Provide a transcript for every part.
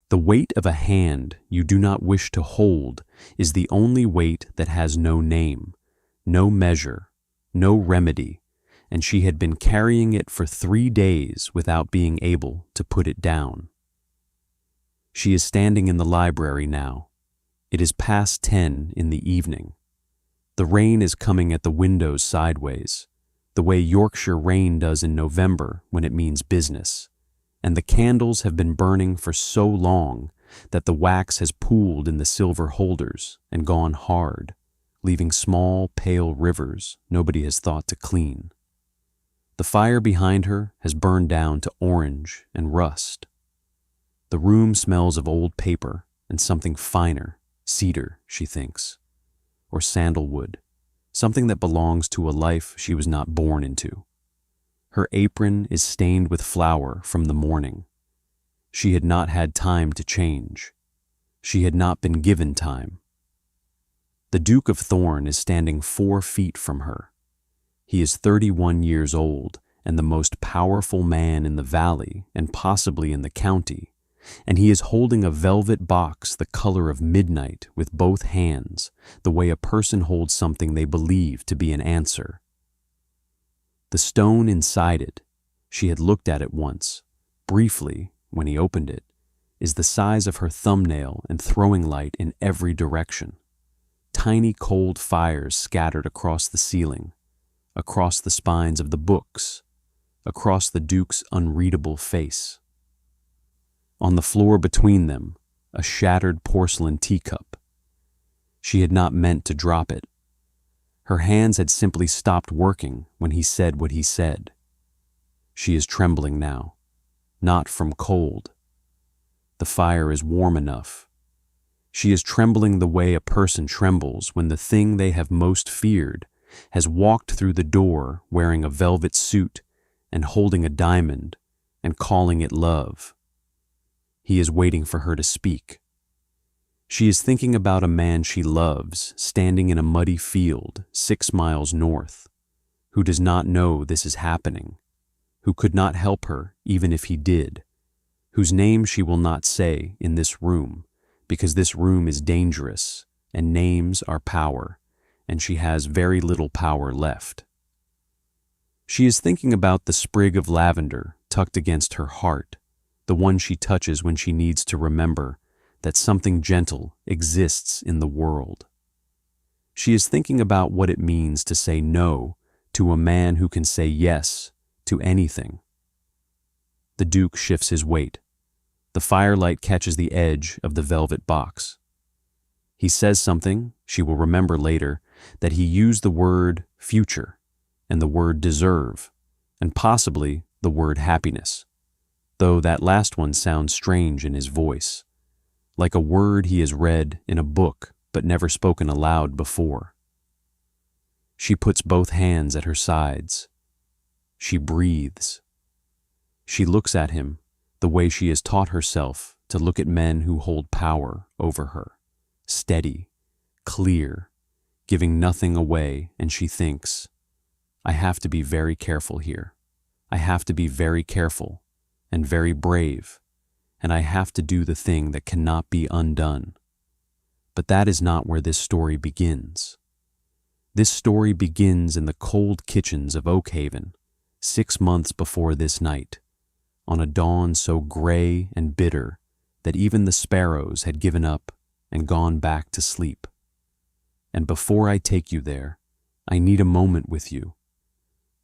The weight of a hand you do not wish to hold is the only weight that has no name, no measure, no remedy, and she had been carrying it for 3 days without being able to put it down. She is standing in the library now. It is past 10 in the evening. The rain is coming at the windows sideways, the way Yorkshire rain does in November when it means business, and the candles have been burning for so long that the wax has pooled in the silver holders and gone hard, leaving small, pale rivers nobody has thought to clean. The fire behind her has burned down to orange and rust. The room smells of old paper and something finer, cedar, she thinks, or sandalwood, something that belongs to a life she was not born into. Her apron is stained with flour from the morning. She had not had time to change. She had not been given time. The Duke of Thorne is standing 4 feet from her. He is 31 years old and the most powerful man in the valley and possibly in the county, and he is holding a velvet box the color of midnight with both hands, the way a person holds something they believe to be an answer. The stone inside it, she had looked at it once, briefly, when he opened it, is the size of her thumbnail and throwing light in every direction. Tiny cold fires scattered across the ceiling, across the spines of the books, across the Duke's unreadable face. On the floor between them, a shattered porcelain teacup. She had not meant to drop it. Her hands had simply stopped working when he said what he said. She is trembling now, not from cold. The fire is warm enough. She is trembling the way a person trembles when the thing they have most feared has walked through the door wearing a velvet suit and holding a diamond and calling it love. He is waiting for her to speak. She is thinking about a man she loves standing in a muddy field 6 miles north, who does not know this is happening, who could not help her even if he did, whose name she will not say in this room because this room is dangerous and names are power, and she has very little power left. She is thinking about the sprig of lavender tucked against her heart, the one she touches when she needs to remember that something gentle exists in the world. She is thinking about what it means to say no to a man who can say yes to anything. The Duke shifts his weight. The firelight catches the edge of the velvet box. He says something she will remember later, that he used the word future and the word deserve and possibly the word happiness, though that last one sounds strange in his voice, like a word he has read in a book but never spoken aloud before. She puts both hands at her sides. She breathes. She looks at him the way she has taught herself to look at men who hold power over her, steady, clear, giving nothing away, and she thinks, I have to be very careful here. I have to be very careful and very brave, and I have to do the thing that cannot be undone. But that is not where this story begins. This story begins in the cold kitchens of Oakhaven, 6 months before this night, on a dawn so gray and bitter that even the sparrows had given up and gone back to sleep. And before I take you there, I need a moment with you.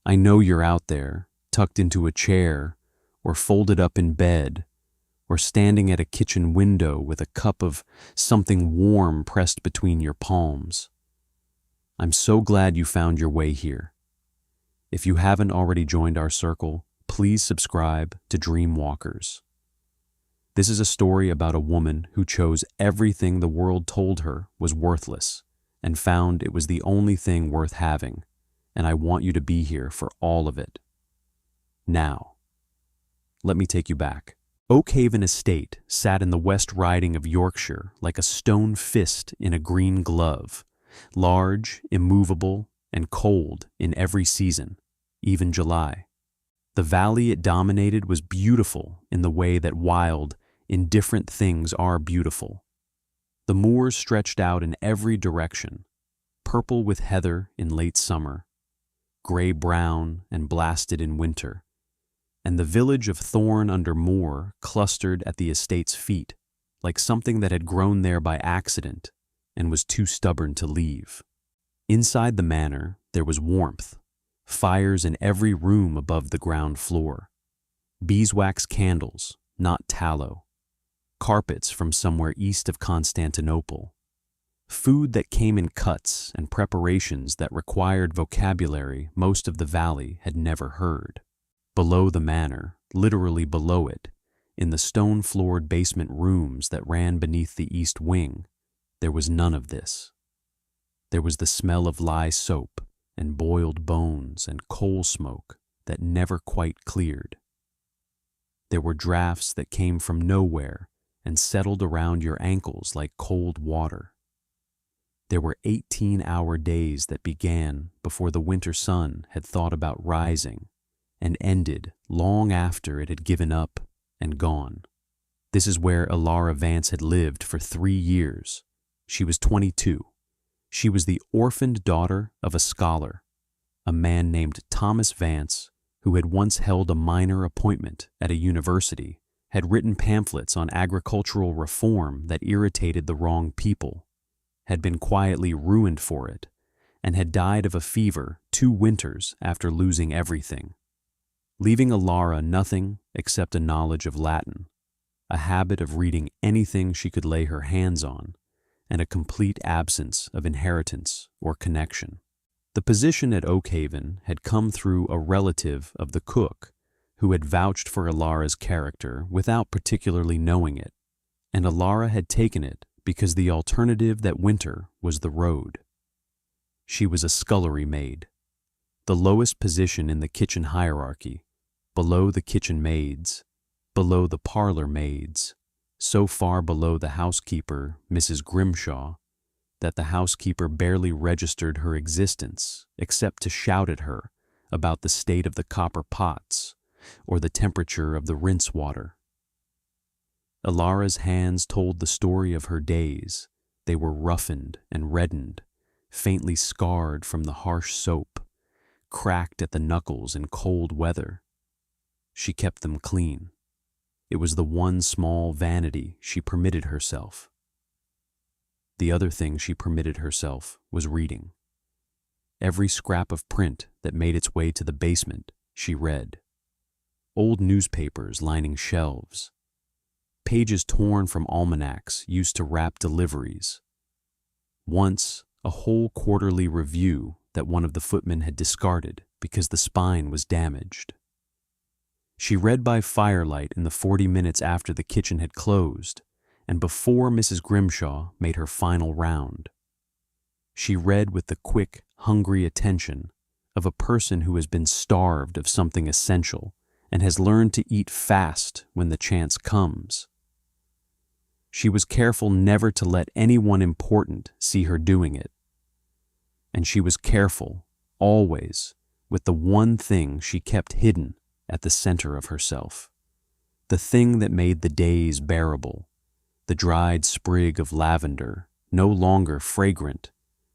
I know you're out there, tucked into a chair, or folded up in bed, or standing at a kitchen window with a cup of something warm pressed between your palms. I'm so glad you found your way here. If you haven't already joined our circle, please subscribe to Dreamwalkers. This is a story about a woman who chose everything the world told her was worthless and found it was the only thing worth having, and I want you to be here for all of it. Now, let me take you back. Oakhaven Estate sat in the West Riding of Yorkshire like a stone fist in a green glove, large, immovable, and cold in every season, even July. The valley it dominated was beautiful in the way that wild, indifferent things are beautiful. The moors stretched out in every direction, purple with heather in late summer, gray-brown and blasted in winter, and the village of Thorne under Moor clustered at the estate's feet, like something that had grown there by accident and was too stubborn to leave. Inside the manor there was warmth, fires in every room above the ground floor, beeswax candles, not tallow, carpets from somewhere east of Constantinople, food that came in cuts and preparations that required vocabulary most of the valley had never heard. Below the manor, literally below it, in the stone-floored basement rooms that ran beneath the east wing, there was none of this. There was the smell of lye soap and boiled bones and coal smoke that never quite cleared. There were drafts that came from nowhere and settled around your ankles like cold water. There were 18-hour days that began before the winter sun had thought about rising and ended long after it had given up and gone. This is where Elara Vance had lived for 3 years. She was 22. She was the orphaned daughter of a scholar, a man named Thomas Vance, who had once held a minor appointment at a university, had written pamphlets on agricultural reform that irritated the wrong people, had been quietly ruined for it, and had died of a fever 2 winters after losing everything, leaving Elara nothing except a knowledge of Latin, a habit of reading anything she could lay her hands on, and a complete absence of inheritance or connection. The position at Oakhaven had come through a relative of the cook, who had vouched for Elara's character without particularly knowing it, and Elara had taken it because the alternative that winter was the road. She was a scullery maid, the lowest position in the kitchen hierarchy, below the kitchen maids, below the parlor maids, so far below the housekeeper, Mrs. Grimshaw, that the housekeeper barely registered her existence except to shout at her about the state of the copper pots or the temperature of the rinse water. Elara's hands told the story of her days. They were roughened and reddened, faintly scarred from the harsh soap, cracked at the knuckles in cold weather. She kept them clean. It was the one small vanity she permitted herself. The other thing she permitted herself was reading. Every scrap of print that made its way to the basement, she read. Old newspapers lining shelves, pages torn from almanacs used to wrap deliveries. Once, a whole quarterly review that one of the footmen had discarded because the spine was damaged. She read by firelight in the 40 minutes after the kitchen had closed and before Mrs. Grimshaw made her final round. She read with the quick, hungry attention of a person who has been starved of something essential and has learned to eat fast when the chance comes. She was careful never to let anyone important see her doing it. And she was careful, always, with the one thing she kept hidden at the center of herself, the thing that made the days bearable, the dried sprig of lavender, no longer fragrant,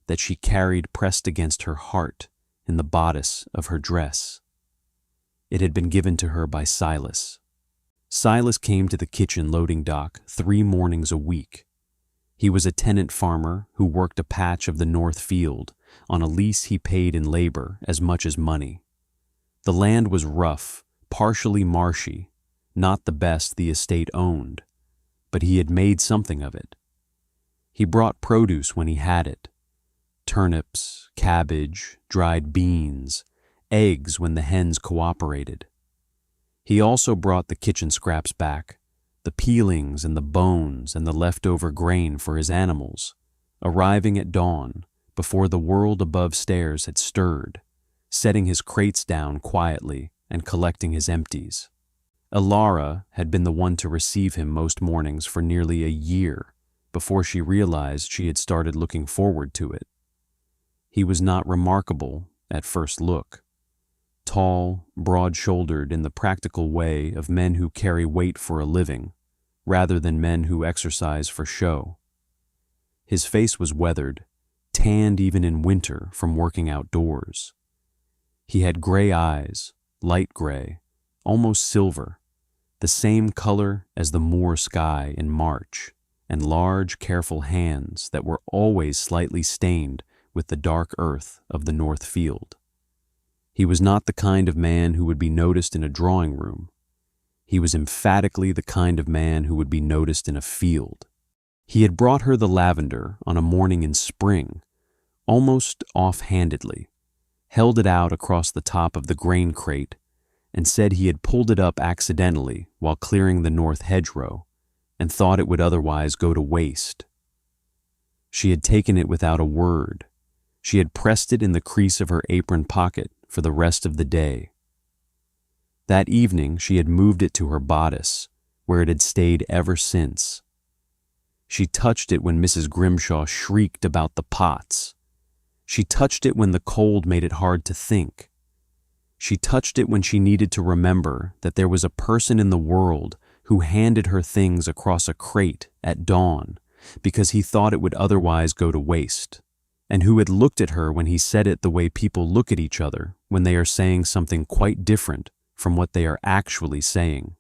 that she carried pressed against her heart in the bodice of her dress. It had been given to her by Silas. Silas came to the kitchen loading dock 3 mornings a week. He was a tenant farmer who worked a patch of the north field on a lease he paid in labor as much as money. The land was rough, partially marshy, not the best the estate owned, but he had made something of it. He brought produce when he had it: turnips, cabbage, dried beans, eggs when the hens cooperated. He also brought the kitchen scraps back, the peelings and the bones and the leftover grain for his animals, arriving at dawn before the world above stairs had stirred, setting his crates down quietly and collecting his empties. Elara had been the one to receive him most mornings for nearly a year before she realized she had started looking forward to it. He was not remarkable at first look. Tall, broad-shouldered in the practical way of men who carry weight for a living, rather than men who exercise for show. His face was weathered, tanned even in winter from working outdoors. He had gray eyes, light gray, almost silver, the same color as the moor sky in March, and large, careful hands that were always slightly stained with the dark earth of the north field. He was not the kind of man who would be noticed in a drawing room. He was emphatically the kind of man who would be noticed in a field. He had brought her the lavender on a morning in spring, almost off-handedly, held it out across the top of the grain crate, and said he had pulled it up accidentally while clearing the north hedgerow, and thought it would otherwise go to waste. She had taken it without a word. She had pressed it in the crease of her apron pocket for the rest of the day. That evening she had moved it to her bodice, where it had stayed ever since. She touched it when Mrs. Grimshaw shrieked about the pots. She touched it when the cold made it hard to think. She touched it when she needed to remember that there was a person in the world who handed her things across a crate at dawn because he thought it would otherwise go to waste, and who had looked at her when he said it the way people look at each other when they are saying something quite different from what they are actually saying.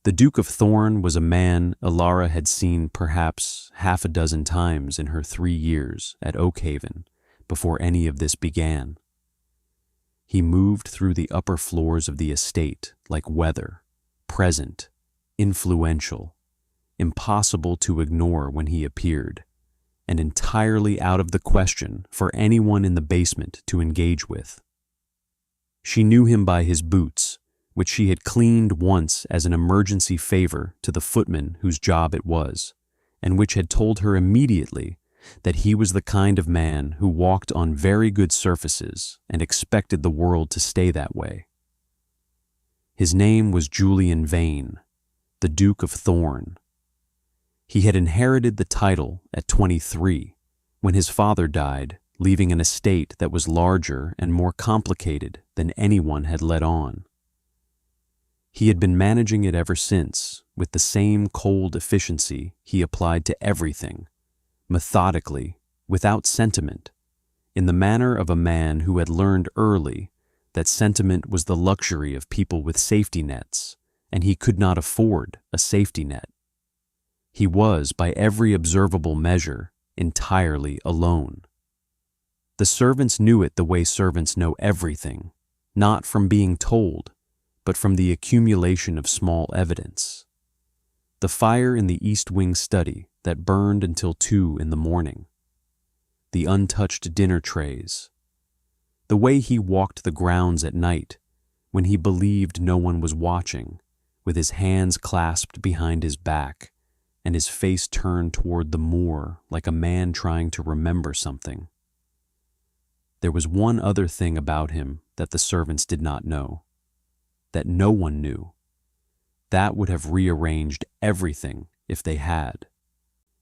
The Duke of Thorne was a man Elara had seen perhaps half a dozen times in her 3 years at Oakhaven before any of this began. He moved through the upper floors of the estate like weather, present, influential, impossible to ignore when he appeared, and entirely out of the question for anyone in the basement to engage with. She knew him by his boots, which she had cleaned once as an emergency favor to the footman whose job it was, and which had told her immediately that he was the kind of man who walked on very good surfaces and expected the world to stay that way. His name was Julian Vane, the Duke of Thorne. He had inherited the title at 23, when his father died, leaving an estate that was larger and more complicated than anyone had let on. He had been managing it ever since, with the same cold efficiency he applied to everything, methodically, without sentiment, in the manner of a man who had learned early that sentiment was the luxury of people with safety nets, and he could not afford a safety net. He was, by every observable measure, entirely alone. The servants knew it the way servants know everything, not from being told, but from the accumulation of small evidence. The fire in the East Wing study that burned until 2 in the morning, the untouched dinner trays, the way he walked the grounds at night when he believed no one was watching, with his hands clasped behind his back and his face turned toward the moor like a man trying to remember something. There was one other thing about him that the servants did not know, that no one knew. That would have rearranged everything if they had.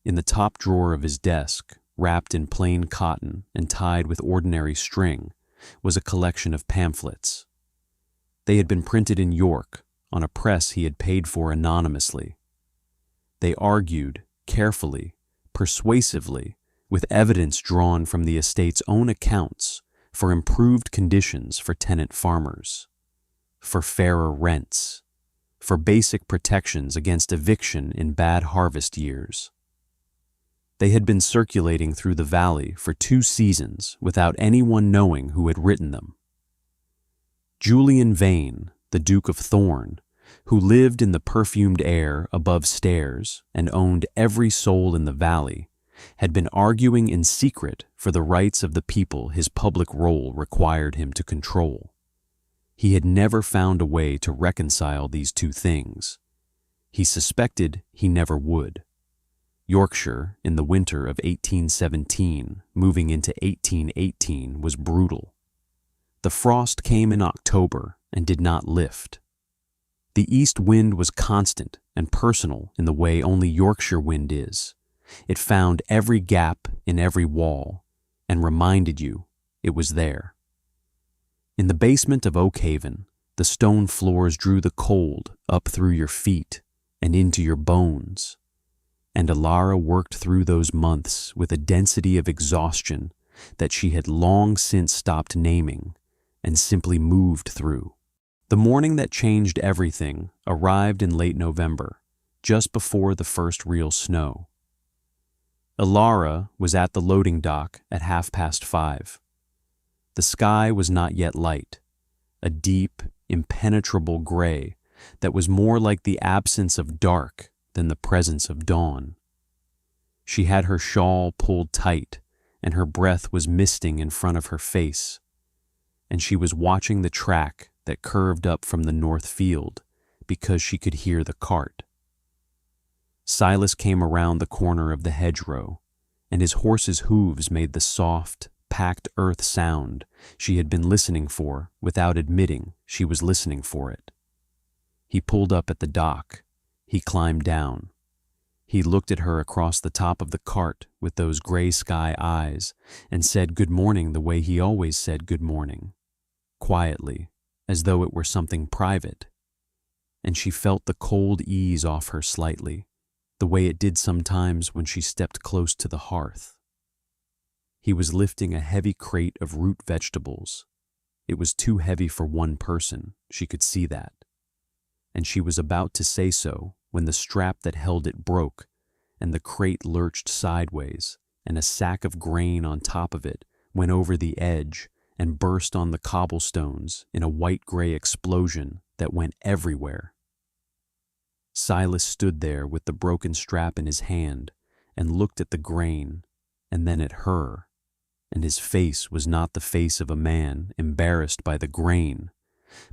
In the top drawer of his desk, wrapped in plain cotton and tied with ordinary string, was a collection of pamphlets. They had been printed in York on a press he had paid for anonymously. They argued, carefully, persuasively, with evidence drawn from the estate's own accounts, for improved conditions for tenant farmers, for fairer rents, for basic protections against eviction in bad harvest years. They had been circulating through the valley for 2 seasons without anyone knowing who had written them. Julian Vane, the Duke of Thorne, who lived in the perfumed air above stairs and owned every soul in the valley, had been arguing in secret for the rights of the people his public role required him to control. He had never found a way to reconcile these 2 things. He suspected he never would. Yorkshire, in the winter of 1817, moving into 1818, was brutal. The frost came in October and did not lift. The east wind was constant and personal in the way only Yorkshire wind is. It found every gap in every wall and reminded you it was there. In the basement of Oakhaven, the stone floors drew the cold up through your feet and into your bones. And Elara worked through those months with a density of exhaustion that she had long since stopped naming and simply moved through. The morning that changed everything arrived in late November, just before the first real snow. Elara was at the loading dock at 5:30. The sky was not yet light, a deep, impenetrable gray that was more like the absence of dark than the presence of dawn. She had her shawl pulled tight, and her breath was misting in front of her face, and she was watching the track that curved up from the north field because she could hear the cart. Silas came around the corner of the hedgerow, and his horse's hooves made the soft, packed earth sound she had been listening for without admitting she was listening for it. He pulled up at the dock. He climbed down. He looked at her across the top of the cart with those gray sky eyes and said good morning the way he always said good morning, quietly, as though it were something private. And she felt the cold ease off her slightly, the way it did sometimes when she stepped close to the hearth. He was lifting a heavy crate of root vegetables. It was too heavy for one person, she could see that. And she was about to say so when the strap that held it broke, and the crate lurched sideways, and a sack of grain on top of it went over the edge and burst on the cobblestones in a white-gray explosion that went everywhere. Silas stood there with the broken strap in his hand and looked at the grain and then at her, and his face was not the face of a man embarrassed by the grain,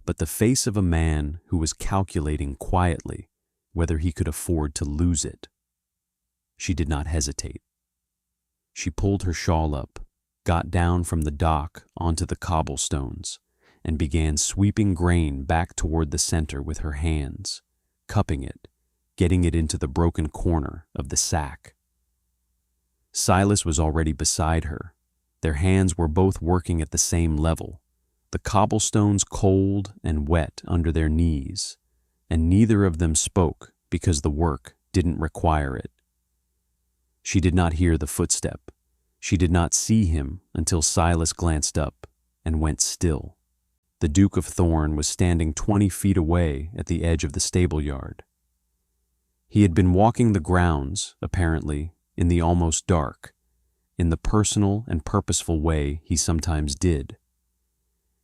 but the face of a man who was calculating quietly whether he could afford to lose it. She did not hesitate. She pulled her shawl up, got down from the dock onto the cobblestones, and began sweeping grain back toward the center with her hands, cupping it, getting it into the broken corner of the sack. Silas was already beside her. Their hands were both working at the same level, the cobblestones cold and wet under their knees, and neither of them spoke because the work didn't require it. She did not hear the footstep. She did not see him until Silas glanced up and went still. The Duke of Thorne was standing 20 feet away at the edge of the stable yard. He had been walking the grounds, apparently, in the almost dark, in the personal and purposeful way he sometimes did.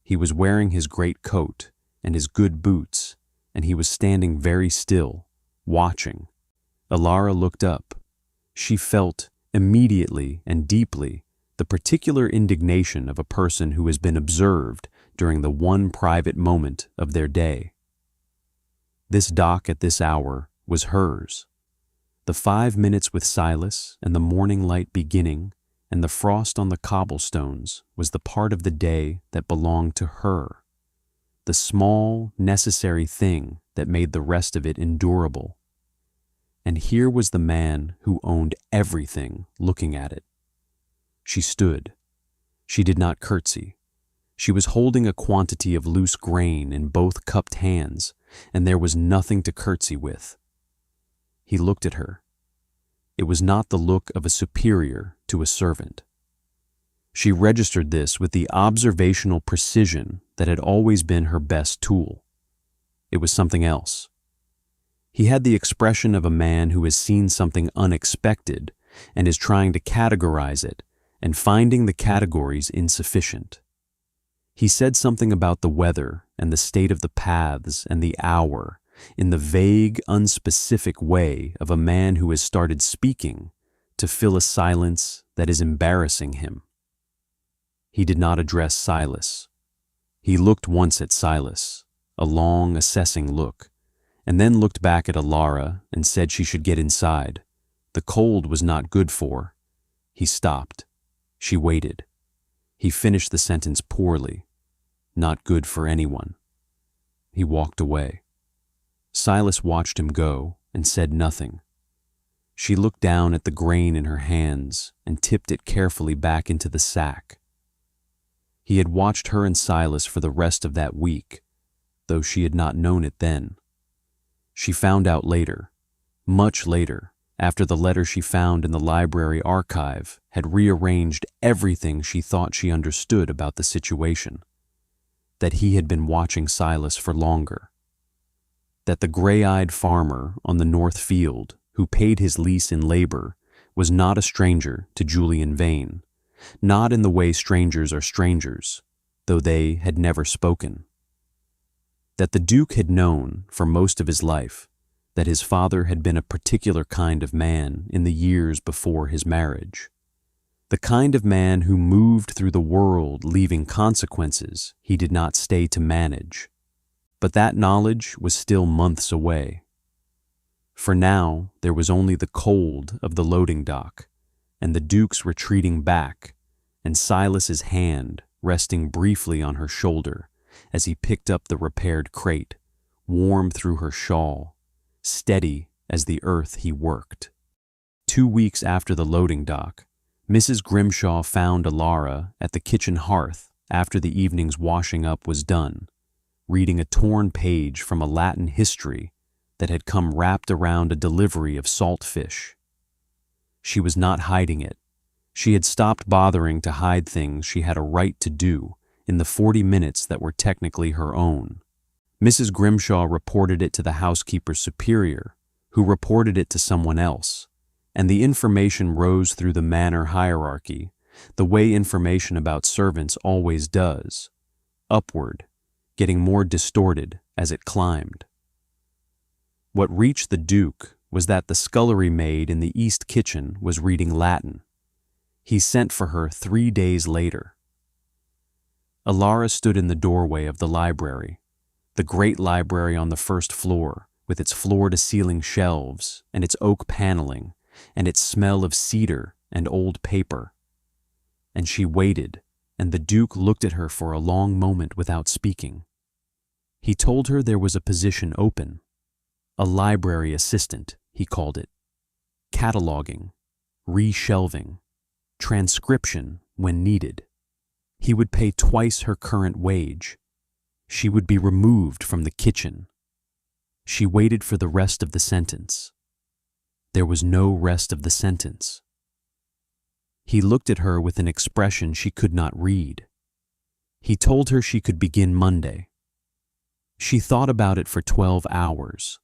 He was wearing his great coat and his good boots, and he was standing very still, watching. Elara looked up. She felt, immediately and deeply, the particular indignation of a person who has been observed during the one private moment of their day. This dock at this hour was hers. The 5 minutes with Silas and the morning light beginning and the frost on the cobblestones was the part of the day that belonged to her, the small, necessary thing that made the rest of it endurable. And here was the man who owned everything looking at it. She stood. She did not curtsy. She was holding a quantity of loose grain in both cupped hands, and there was nothing to curtsy with. He looked at her. It was not the look of a superior to a servant. She registered this with the observational precision that had always been her best tool. It was something else. He had the expression of a man who has seen something unexpected and is trying to categorize it and finding the categories insufficient. He said something about the weather and the state of the paths and the hour in the vague, unspecific way of a man who has started speaking to fill a silence that is embarrassing him. He did not address Silas. He looked once at Silas, a long, assessing look, and then looked back at Elara and said she should get inside. The cold was not good for. He stopped. She waited. He finished the sentence poorly. Not good for anyone. He walked away. Silas watched him go and said nothing. She looked down at the grain in her hands and tipped it carefully back into the sack. He had watched her and Silas for the rest of that week, though she had not known it then. She found out later, Much later, after the letter she found in the library archive had rearranged everything she thought she understood about the situation. That he had been watching Silas for longer. That the gray-eyed farmer on the north field, who paid his lease in labor, was not a stranger to Julian Vane, not in the way strangers are strangers, though they had never spoken. That the Duke had known, for most of his life, that his father had been a particular kind of man in the years before his marriage. The kind of man who moved through the world leaving consequences he did not stay to manage. But that knowledge was still months away. For now, there was only the cold of the loading dock, and the Duke's retreating back, and Silas's hand resting briefly on her shoulder as he picked up the repaired crate, warm through her shawl, steady as the earth he worked. 2 weeks after the loading dock, Mrs. Grimshaw found Elara at the kitchen hearth after the evening's washing up was done, reading a torn page from a Latin history that had come wrapped around a delivery of salt fish. She was not hiding it. She had stopped bothering to hide things she had a right to do in the 40 minutes that were technically her own. Mrs. Grimshaw reported it to the housekeeper's superior, who reported it to someone else, and the information rose through the manor hierarchy, the way information about servants always does, upward, getting more distorted as it climbed. What reached the Duke was that the scullery maid in the east kitchen was reading Latin. He sent for her 3 days later. Elara stood in the doorway of the library, the great library on the first floor, with its floor-to-ceiling shelves and its oak paneling and its smell of cedar and old paper. And she waited, and the Duke looked at her for a long moment without speaking. He told her there was a position open. A library assistant, he called it. Cataloging, reshelving, transcription when needed. He would pay twice her current wage. She would be removed from the kitchen. She waited for the rest of the sentence. There was no rest of the sentence. He looked at her with an expression she could not read. He told her she could begin Monday. She thought about it for 12 hours.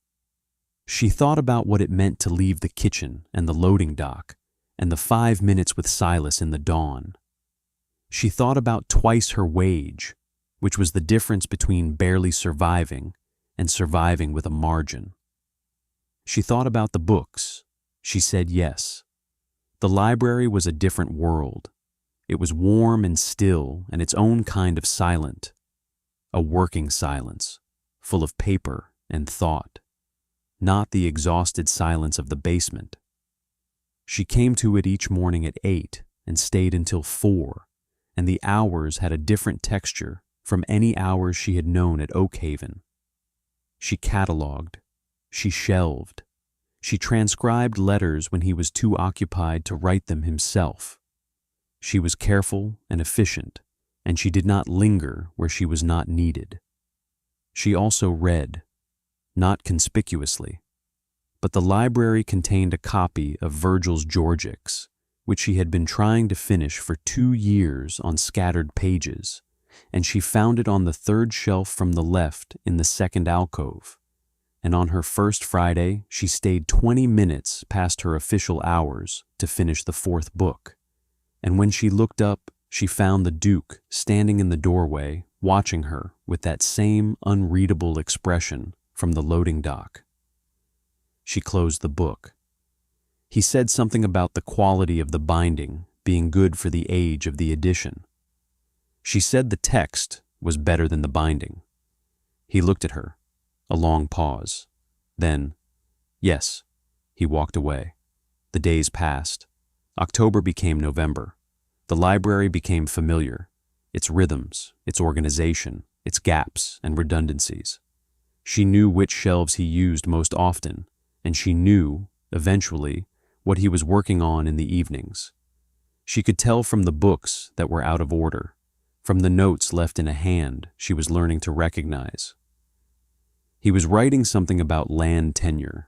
She thought about what it meant to leave the kitchen and the loading dock and the 5 minutes with Silas in the dawn. She thought about twice her wage, which was the difference between barely surviving and surviving with a margin. She thought about the books. She said yes. The library was a different world. It was warm and still and its own kind of silent. A working silence, full of paper and thought. Not the exhausted silence of the basement. She came to it each morning at 8 and stayed until 4, and the hours had a different texture from any hours she had known at Oakhaven. She catalogued. She shelved. She transcribed letters when he was too occupied to write them himself. She was careful and efficient, and she did not linger where she was not needed. She also read, not conspicuously, but the library contained a copy of Virgil's Georgics, which she had been trying to finish for 2 years on scattered pages, and she found it on the 3rd shelf from the left in the 2nd alcove. And on her first Friday, she stayed 20 minutes past her official hours to finish the 4th book. And when she looked up, she found the Duke standing in the doorway, watching her with that same unreadable expression from the loading dock. She closed the book. He said something about the quality of the binding being good for the age of the edition. She said the text was better than the binding. He looked at her. A long pause. Then, yes, he walked away. The days passed. October became November. The library became familiar. Its rhythms, its organization, its gaps and redundancies. She knew which shelves he used most often, and she knew, eventually, what he was working on in the evenings. She could tell from the books that were out of order, from the notes left in a hand she was learning to recognize. He was writing something about land tenure,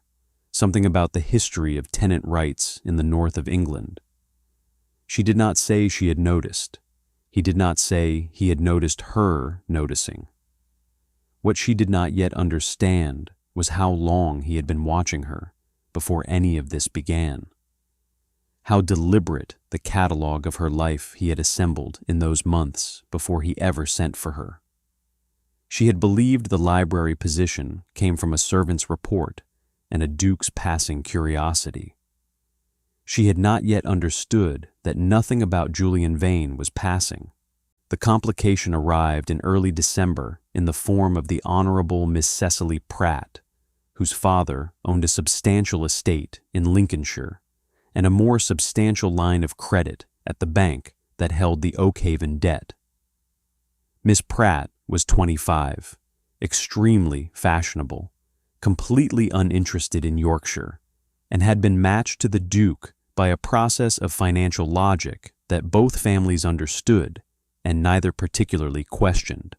something about the history of tenant rights in the north of England. She did not say she had noticed. He did not say he had noticed her noticing. What she did not yet understand was how long he had been watching her before any of this began. How deliberate the catalogue of her life he had assembled in those months before he ever sent for her. She had believed the library position came from a servant's report and a duke's passing curiosity. She had not yet understood that nothing about Julian Vane was passing. The complication arrived in early December in the form of the Honourable Miss Cecily Pratt, whose father owned a substantial estate in Lincolnshire and a more substantial line of credit at the bank that held the Oakhaven debt. Miss Pratt was 25, extremely fashionable, completely uninterested in Yorkshire, and had been matched to the Duke by a process of financial logic that both families understood and neither particularly questioned.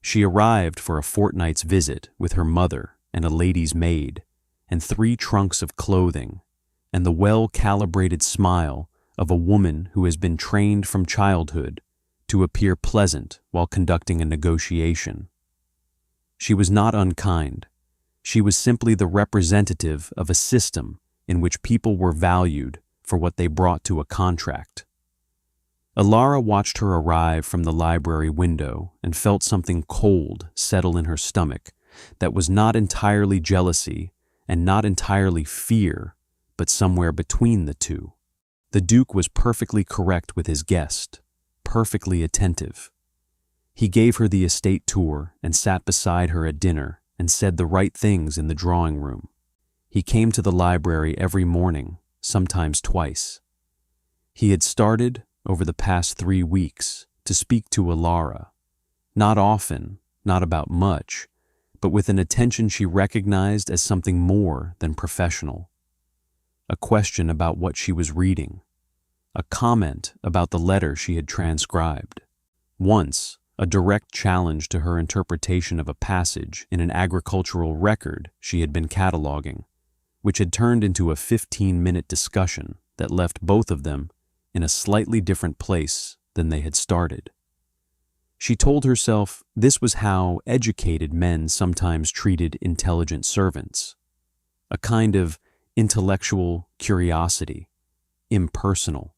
She arrived for a fortnight's visit with her mother and a lady's maid, and 3 trunks of clothing, and the well-calibrated smile of a woman who has been trained from childhood to appear pleasant while conducting a negotiation. She was not unkind. She was simply the representative of a system in which people were valued for what they brought to a contract. Elara watched her arrive from the library window and felt something cold settle in her stomach that was not entirely jealousy and not entirely fear, but somewhere between the two. The Duke was perfectly correct with his guest, perfectly attentive. He gave her the estate tour and sat beside her at dinner and said the right things in the drawing room. He came to the library every morning, sometimes twice. He had started, over the past 3 weeks, to speak to Elara, not often, not about much, but with an attention she recognized as something more than professional. A question about what she was reading, a comment about the letter she had transcribed. Once, a direct challenge to her interpretation of a passage in an agricultural record she had been cataloging, which had turned into a 15-minute discussion that left both of them in a slightly different place than they had started. She told herself this was how educated men sometimes treated intelligent servants, a kind of intellectual curiosity, impersonal.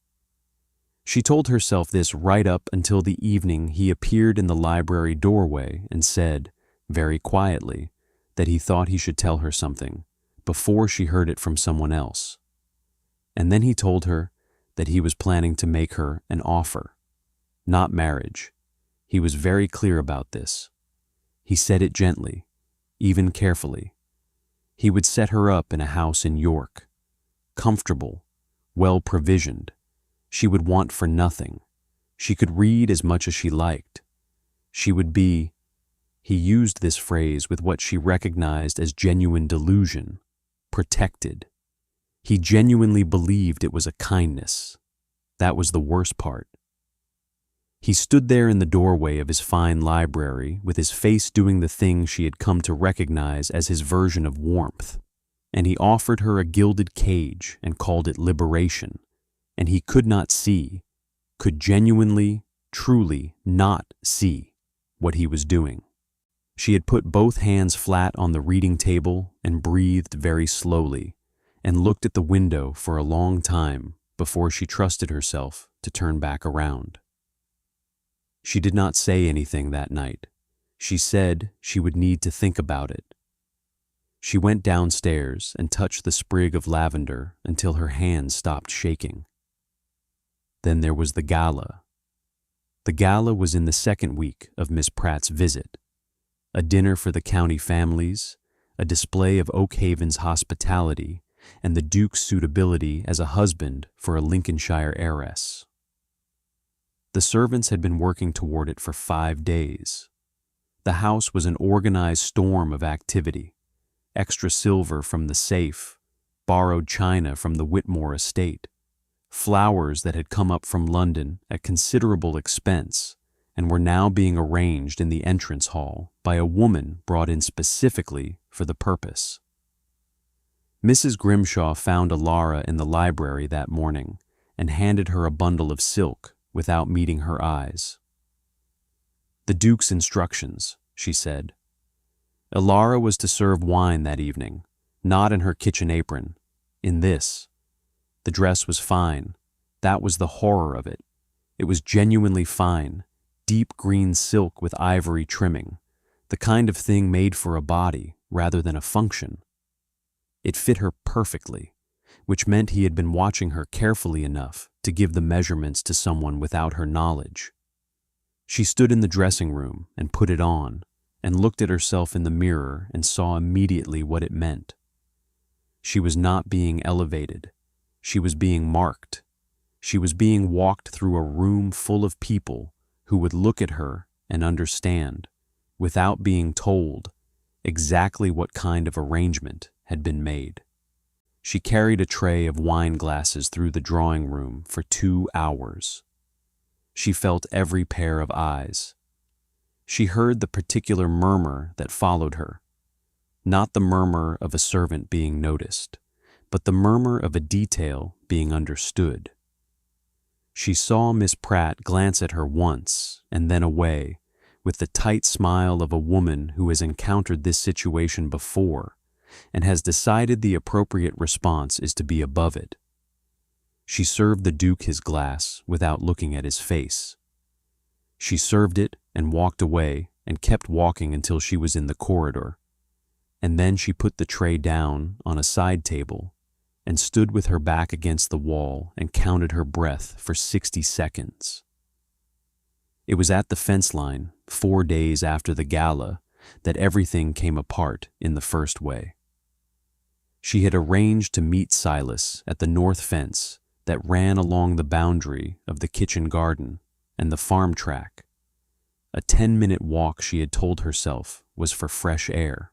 She told herself this right up until the evening he appeared in the library doorway and said, very quietly, that he thought he should tell her something before she heard it from someone else. And then he told her that he was planning to make her an offer, not marriage. He was very clear about this. He said it gently, even carefully. He would set her up in a house in York, comfortable, well-provisioned. She would want for nothing. She could read as much as she liked. She would be, he used this phrase with what she recognized as genuine delusion, protected. He genuinely believed it was a kindness. That was the worst part. He stood there in the doorway of his fine library with his face doing the thing she had come to recognize as his version of warmth, and he offered her a gilded cage and called it liberation, and he could not see, could genuinely, truly not see what he was doing. She had put both hands flat on the reading table and breathed very slowly and looked at the window for a long time before she trusted herself to turn back around. She did not say anything that night. She said she would need to think about it. She went downstairs and touched the sprig of lavender until her hands stopped shaking. Then there was the gala. The gala was in the second week of Miss Pratt's visit. A dinner for the county families, a display of Oakhaven's hospitality, and the Duke's suitability as a husband for a Lincolnshire heiress. The servants had been working toward it for 5 days. The house was an organized storm of activity, extra silver from the safe, borrowed china from the Whitmore estate, flowers that had come up from London at considerable expense and were now being arranged in the entrance hall by a woman brought in specifically for the purpose. Mrs. Grimshaw found Elara in the library that morning and handed her a bundle of silk without meeting her eyes. "The Duke's instructions," she said. Elara was to serve wine that evening, not in her kitchen apron, in this. The dress was fine. That was the horror of it. It was genuinely fine, deep green silk with ivory trimming, the kind of thing made for a body rather than a function. It fit her perfectly, which meant he had been watching her carefully enough to give the measurements to someone without her knowledge. She stood in the dressing room and put it on, and looked at herself in the mirror and saw immediately what it meant. She was not being elevated. She was being marked. She was being walked through a room full of people who would look at her and understand, without being told, exactly what kind of arrangement had been made. She carried a tray of wine glasses through the drawing room for 2 hours. She felt every pair of eyes. She heard the particular murmur that followed her, not the murmur of a servant being noticed, but the murmur of a detail being understood. She saw Miss Pratt glance at her once and then away, with the tight smile of a woman who has encountered this situation before and has decided the appropriate response is to be above it. She served the Duke his glass without looking at his face. She served it and walked away and kept walking until she was in the corridor, and then she put the tray down on a side table and stood with her back against the wall and counted her breath for 60 seconds. It was at the fence line, 4 days after the gala, that everything came apart in the first way. She had arranged to meet Silas at the north fence that ran along the boundary of the kitchen garden and the farm track. A 10-minute walk, she had told herself, was for fresh air.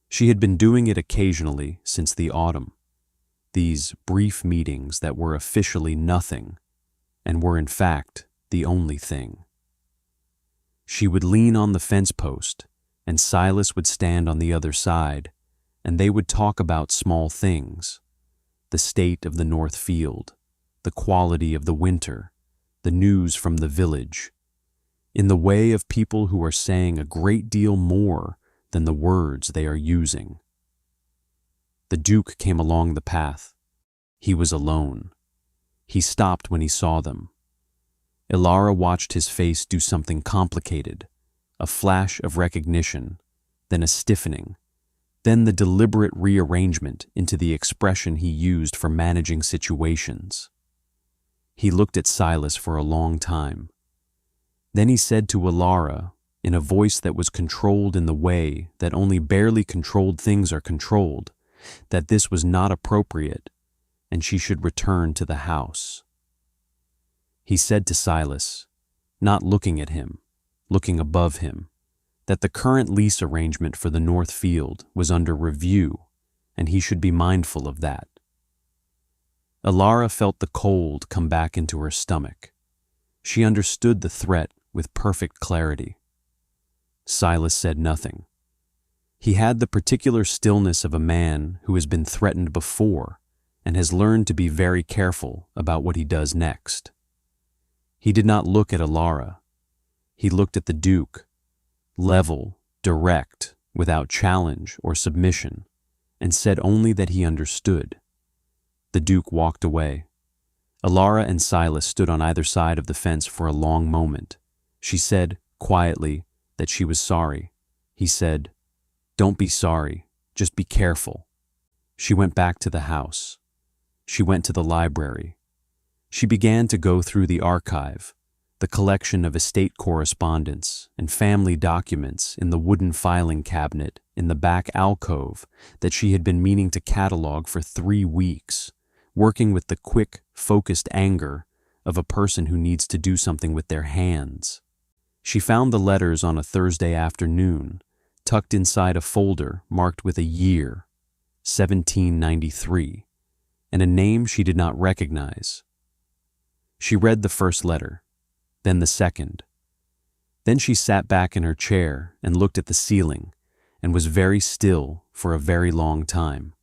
She had been doing it occasionally since the autumn, these brief meetings that were officially nothing and were in fact the only thing. She would lean on the fence post and Silas would stand on the other side, and they would talk about small things, the state of the north field, the quality of the winter, the news from the village, in the way of people who are saying a great deal more than the words they are using. The Duke came along the path. He was alone. He stopped when he saw them. Elara watched his face do something complicated, a flash of recognition, then a stiffening, then the deliberate rearrangement into the expression he used for managing situations. He looked at Silas for a long time. Then he said to Elara, in a voice that was controlled in the way that only barely controlled things are controlled, that this was not appropriate and she should return to the house. He said to Silas, not looking at him, looking above him, that the current lease arrangement for the north field was under review and he should be mindful of that. Elara felt the cold come back into her stomach. She understood the threat with perfect clarity. Silas said nothing. He had the particular stillness of a man who has been threatened before and has learned to be very careful about what he does next. He did not look at Elara. He looked at the Duke, level, direct, without challenge or submission, and said only that he understood. The Duke walked away. Elara and Silas stood on either side of the fence for a long moment. She said, quietly, that she was sorry. He said, "Don't be sorry, just be careful." She went back to the house. She went to the library. She began to go through the archive, the collection of estate correspondence and family documents in the wooden filing cabinet in the back alcove that she had been meaning to catalog for 3 weeks, working with the quick, focused anger of a person who needs to do something with their hands. She found the letters on a Thursday afternoon, tucked inside a folder marked with a year, 1793, and a name she did not recognize. She read the first letter, then the second. Then she sat back in her chair and looked at the ceiling and was very still for a very long time.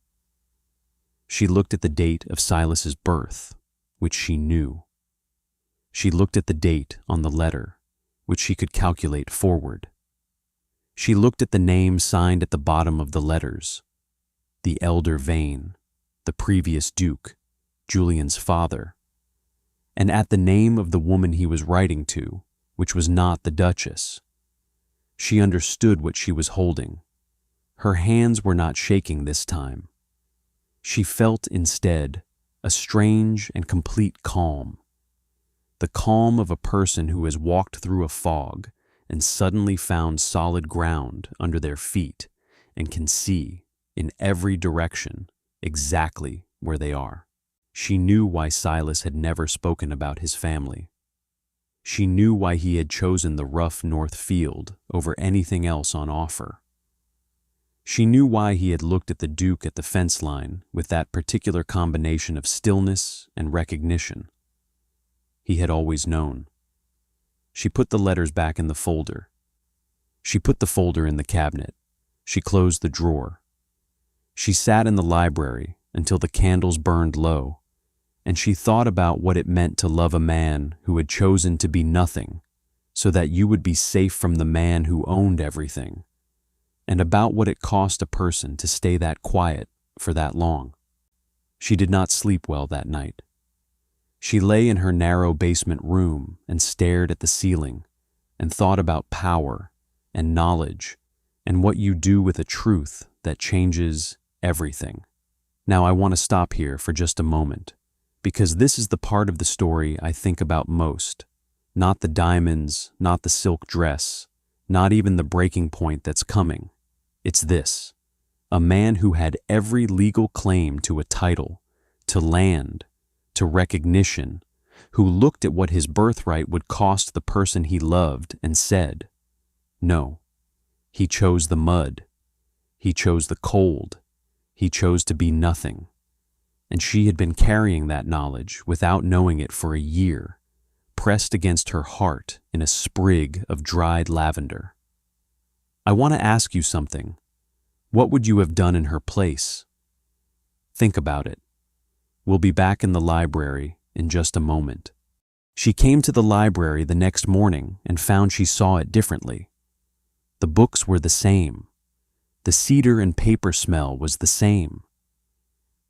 She looked at the date of Silas's birth, which she knew. She looked at the date on the letter, which she could calculate forward. She looked at the name signed at the bottom of the letters. The elder Vane, the previous Duke, Julian's father, and at the name of the woman he was writing to, which was not the Duchess. She understood what she was holding. Her hands were not shaking this time. She felt instead a strange and complete calm. The calm of a person who has walked through a fog and suddenly found solid ground under their feet and can see, in every direction, exactly where they are. She knew why Silas had never spoken about his family. She knew why he had chosen the rough north field over anything else on offer. She knew why he had looked at the Duke at the fence line with that particular combination of stillness and recognition. He had always known. She put the letters back in the folder. She put the folder in the cabinet. She closed the drawer. She sat in the library until the candles burned low, and she thought about what it meant to love a man who had chosen to be nothing so that you would be safe from the man who owned everything, and about what it cost a person to stay that quiet for that long. She did not sleep well that night. She lay in her narrow basement room and stared at the ceiling and thought about power and knowledge and what you do with a truth that changes everything. Now I want to stop here for just a moment, because this is the part of the story I think about most. Not the diamonds, not the silk dress, not even the breaking point that's coming. It's this: a man who had every legal claim to a title, to land, to recognition, who looked at what his birthright would cost the person he loved and said, no. He chose the mud. He chose the cold. He chose to be nothing. And she had been carrying that knowledge without knowing it for a year, pressed against her heart in a sprig of dried lavender. I want to ask you something. What would you have done in her place? Think about it. We'll be back in the library in just a moment. She came to the library the next morning and found she saw it differently. The books were the same. The cedar and paper smell was the same.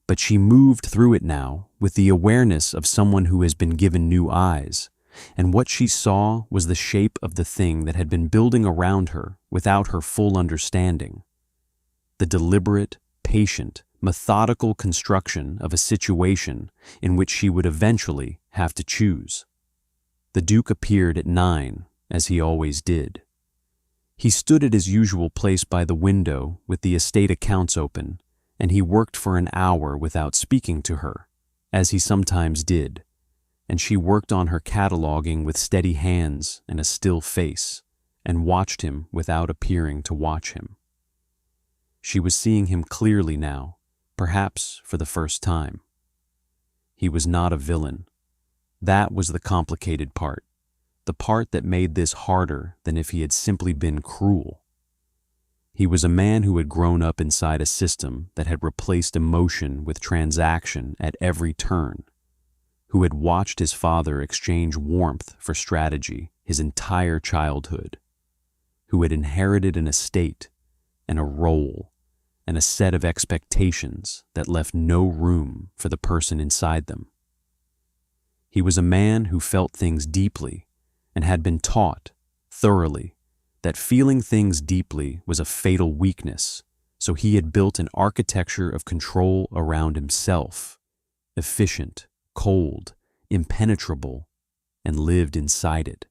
But she moved through it now with the awareness of someone who has been given new eyes, and what she saw was the shape of the thing that had been building around her without her full understanding. The deliberate, patient, methodical construction of a situation in which she would eventually have to choose. The Duke appeared at 9, as he always did. He stood at his usual place by the window with the estate accounts open, and he worked for an hour without speaking to her, as he sometimes did, and she worked on her cataloging with steady hands and a still face, and watched him without appearing to watch him. She was seeing him clearly now, perhaps for the first time. He was not a villain. That was the complicated part, the part that made this harder than if he had simply been cruel. He was a man who had grown up inside a system that had replaced emotion with transaction at every turn, who had watched his father exchange warmth for strategy his entire childhood, who had inherited an estate and a role and a set of expectations that left no room for the person inside them. He was a man who felt things deeply and had been taught, thoroughly, that feeling things deeply was a fatal weakness, so he had built an architecture of control around himself, efficient, cold, impenetrable, and lived inside it.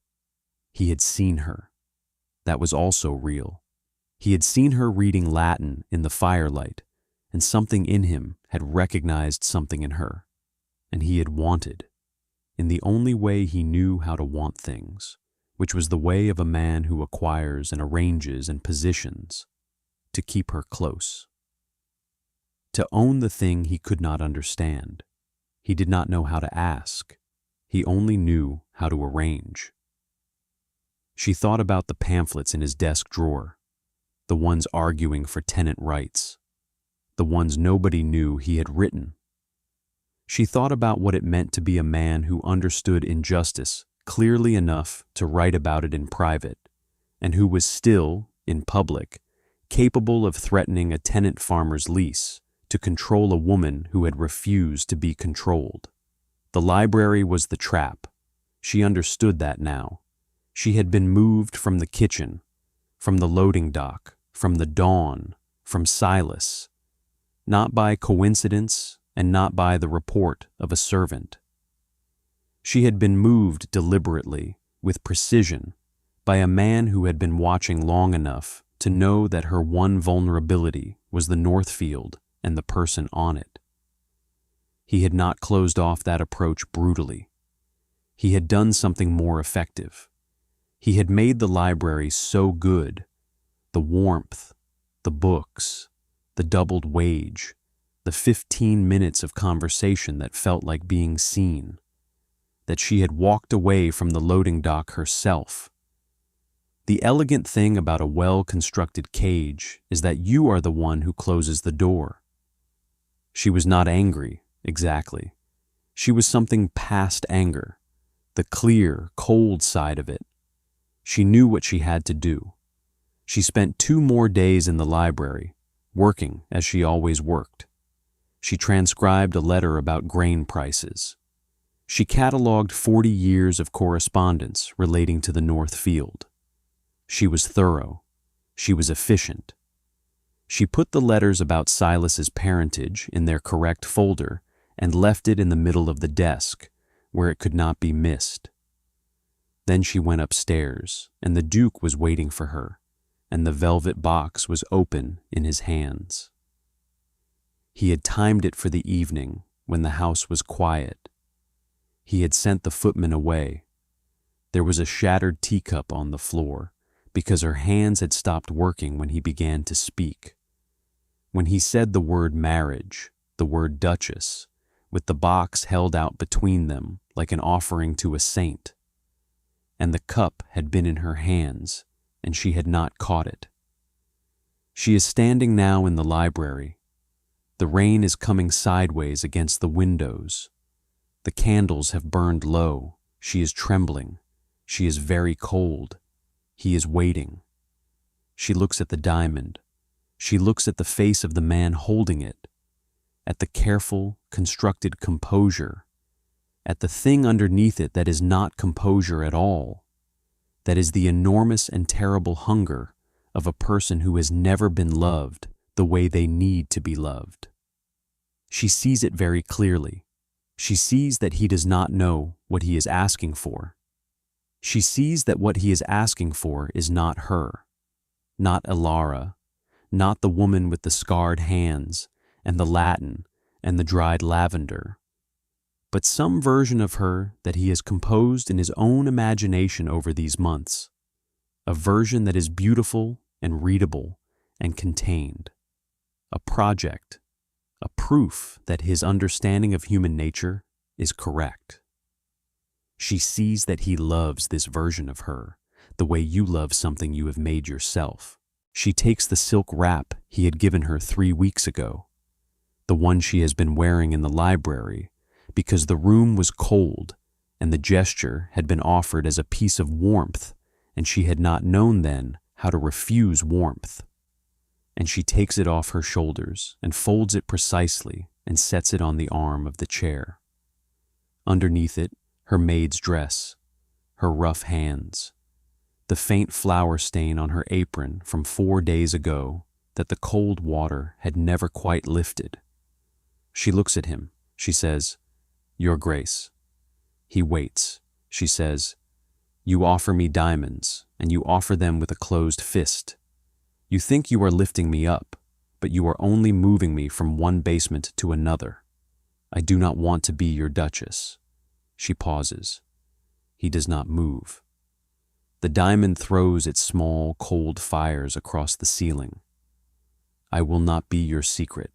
He had seen her. That was also real. He had seen her reading Latin in the firelight, and something in him had recognized something in her, and he had wanted, in the only way he knew how to want things, which was the way of a man who acquires and arranges and positions, to keep her close. To own the thing he could not understand. He did not know how to ask. He only knew how to arrange. She thought about the pamphlets in his desk drawer, the ones arguing for tenant rights, the ones nobody knew he had written She thought about what it meant to be a man who understood injustice clearly enough to write about it in private, and who was still, in public, capable of threatening a tenant farmer's lease to control a woman who had refused to be controlled. The library was the trap. She understood that now. She had been moved from the kitchen, from the loading dock, from the dawn, from Silas, not by coincidence and not by the report of a servant. She had been moved deliberately, with precision, by a man who had been watching long enough to know that her one vulnerability was the Northfield and the person on it. He had not closed off that approach brutally. He had done something more effective. He had made the library so good, the warmth, the books, the doubled wage, the 15 minutes of conversation that felt like being seen, that she had walked away from the loading dock herself. The elegant thing about a well-constructed cage is that you are the one who closes the door. She was not angry, exactly. She was something past anger, the clear, cold side of it. She knew what she had to do. She spent 2 more days in the library, working as she always worked. She transcribed a letter about grain prices. She catalogued 40 years of correspondence relating to the Northfield. She was thorough. She was efficient. She put the letters about Silas's parentage in their correct folder and left it in the middle of the desk, where it could not be missed. Then she went upstairs, and the Duke was waiting for her, and the velvet box was open in his hands. He had timed it for the evening, when the house was quiet. He had sent the footman away. There was a shattered teacup on the floor, because her hands had stopped working when he began to speak. When he said the word marriage, the word duchess, with the box held out between them like an offering to a saint. And the cup had been in her hands, and she had not caught it. She is standing now in the library. The rain is coming sideways against the windows. The candles have burned low. She is trembling. She is very cold. He is waiting. She looks at the diamond. She looks at the face of the man holding it, at the careful, constructed composure, at the thing underneath it that is not composure at all, that is the enormous and terrible hunger of a person who has never been loved the way they need to be loved. She sees it very clearly. She sees that he does not know what he is asking for. She sees that what he is asking for is not her, not Elara, not the woman with the scarred hands and the Latin and the dried lavender, but some version of her that he has composed in his own imagination over these months, a version that is beautiful and readable and contained, a project, a proof that his understanding of human nature is correct. She sees that he loves this version of her, the way you love something you have made yourself. She takes the silk wrap he had given her 3 weeks ago, the one she has been wearing in the library, because the room was cold and the gesture had been offered as a piece of warmth, and she had not known then how to refuse warmth. And she takes it off her shoulders and folds it precisely and sets it on the arm of the chair. Underneath it, her maid's dress, her rough hands, the faint flour stain on her apron from 4 days ago that the cold water had never quite lifted. She looks at him. She says, "Your Grace." He waits. She says, "You offer me diamonds, and you offer them with a closed fist. You think you are lifting me up, but you are only moving me from one basement to another. I do not want to be your duchess." She pauses. He does not move. The diamond throws its small, cold fires across the ceiling. "I will not be your secret.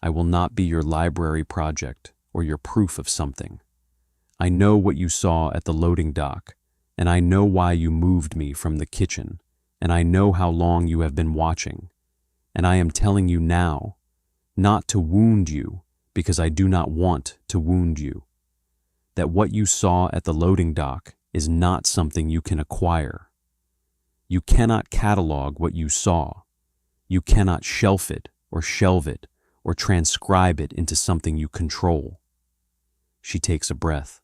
I will not be your library project or your proof of something. I know what you saw at the loading dock, and I know why you moved me from the kitchen, and I know how long you have been watching, and I am telling you now, not to wound you, because I do not want to wound you. That what you saw at the loading dock is not something you can acquire. You cannot catalog what you saw. You cannot shelf it or shelve it or transcribe it into something you control. She takes a breath.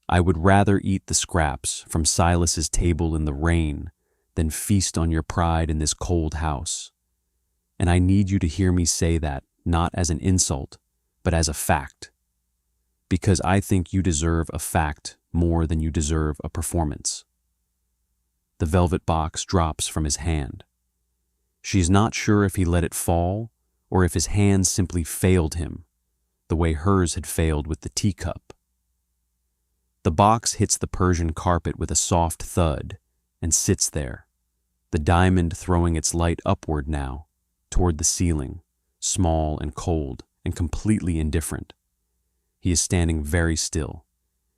I would rather eat the scraps from Silas's table in the rain than feast on your pride in this cold house. And I need you to hear me say that not as an insult, but as a fact. Because I think you deserve a fact more than you deserve a performance. The velvet box drops from his hand. She is not sure if he let it fall or if his hand simply failed him, the way hers had failed with the teacup. The box hits the Persian carpet with a soft thud and sits there, the diamond throwing its light upward now, toward the ceiling, small and cold and completely indifferent. He is standing very still.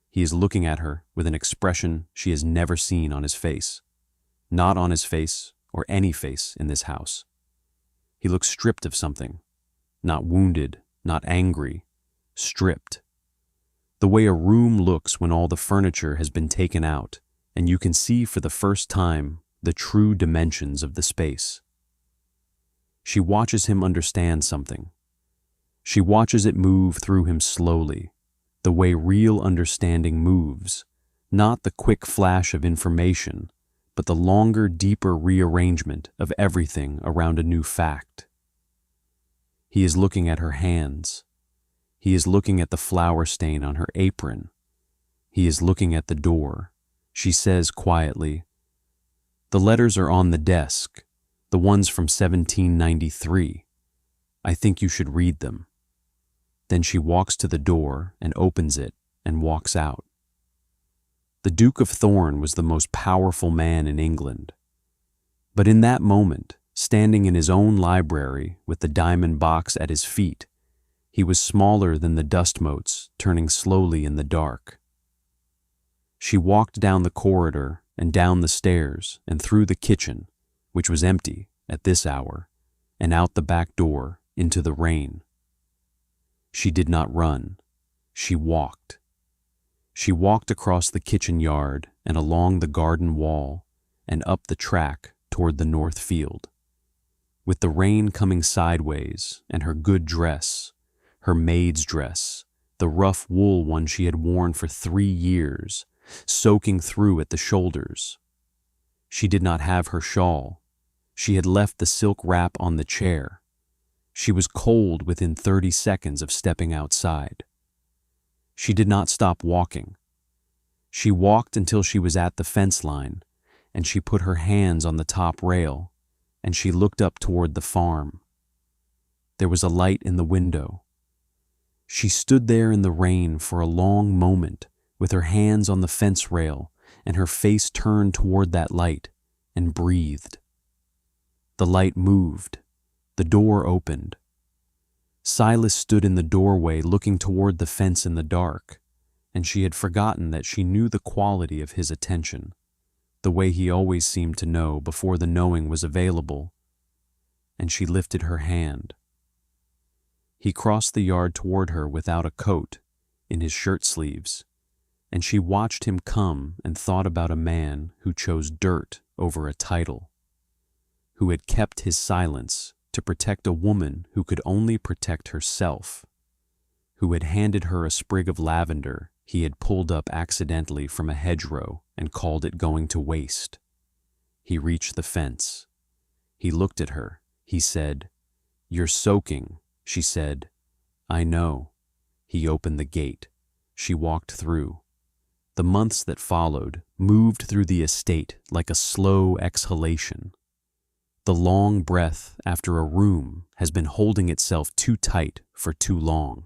He is looking at her with an expression she has never seen on his face. Not on his face or any face in this house. He looks stripped of something. Not wounded, not angry. Stripped. The way a room looks when all the furniture has been taken out and you can see for the first time the true dimensions of the space. She watches him understand something. She watches it move through him slowly, the way real understanding moves, not the quick flash of information, but the longer, deeper rearrangement of everything around a new fact. He is looking at her hands. He is looking at the flour stain on her apron. He is looking at the door. She says quietly, "The letters are on the desk, the ones from 1793. I think you should read them." Then she walks to the door and opens it and walks out. The Duke of Thorne was the most powerful man in England. But in that moment, standing in his own library with the diamond box at his feet, he was smaller than the dust motes turning slowly in the dark. She walked down the corridor and down the stairs and through the kitchen, which was empty at this hour, and out the back door into the rain. She did not run. She walked. She walked across the kitchen yard and along the garden wall and up the track toward the north field. With the rain coming sideways and her good dress, her maid's dress, the rough wool one she had worn for 3 years, soaking through at the shoulders. She did not have her shawl. She had left the silk wrap on the chair. She was cold within 30 seconds of stepping outside. She did not stop walking. She walked until she was at the fence line, and she put her hands on the top rail, and she looked up toward the farm. There was a light in the window. She stood there in the rain for a long moment, with her hands on the fence rail and her face turned toward that light, and breathed. The light moved. The door opened. Silas stood in the doorway looking toward the fence in the dark, and she had forgotten that she knew the quality of his attention, the way he always seemed to know before the knowing was available, and she lifted her hand. He crossed the yard toward her without a coat, in his shirt sleeves, and she watched him come and thought about a man who chose dirt over a title, who had kept his silence to protect a woman who could only protect herself, who had handed her a sprig of lavender he had pulled up accidentally from a hedgerow and called it going to waste. He reached the fence. He looked at her. He said, "You're soaking," she said. "I know." He opened the gate. She walked through. The months that followed moved through the estate like a slow exhalation. The long breath after a room has been holding itself too tight for too long.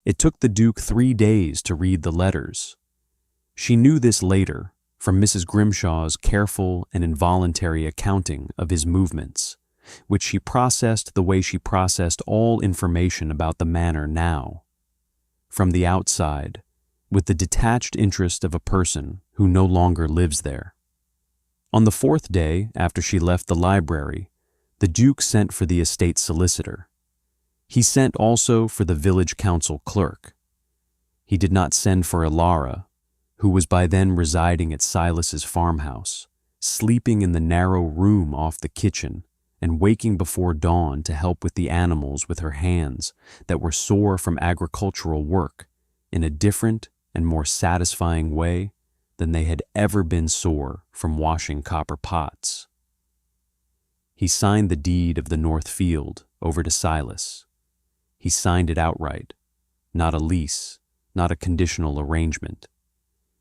It took the Duke 3 days to read the letters. She knew this later from Mrs. Grimshaw's careful and involuntary accounting of his movements, which she processed the way she processed all information about the manor now. From the outside, with the detached interest of a person who no longer lives there. On the 4th day after she left the library, the Duke sent for the estate solicitor. He sent also for the village council clerk. He did not send for Elara, who was by then residing at Silas's farmhouse, sleeping in the narrow room off the kitchen and waking before dawn to help with the animals with her hands that were sore from agricultural work in a different and more satisfying way than they had ever been sore from washing copper pots. He signed the deed of the North Field over to Silas. He signed it outright, not a lease, not a conditional arrangement.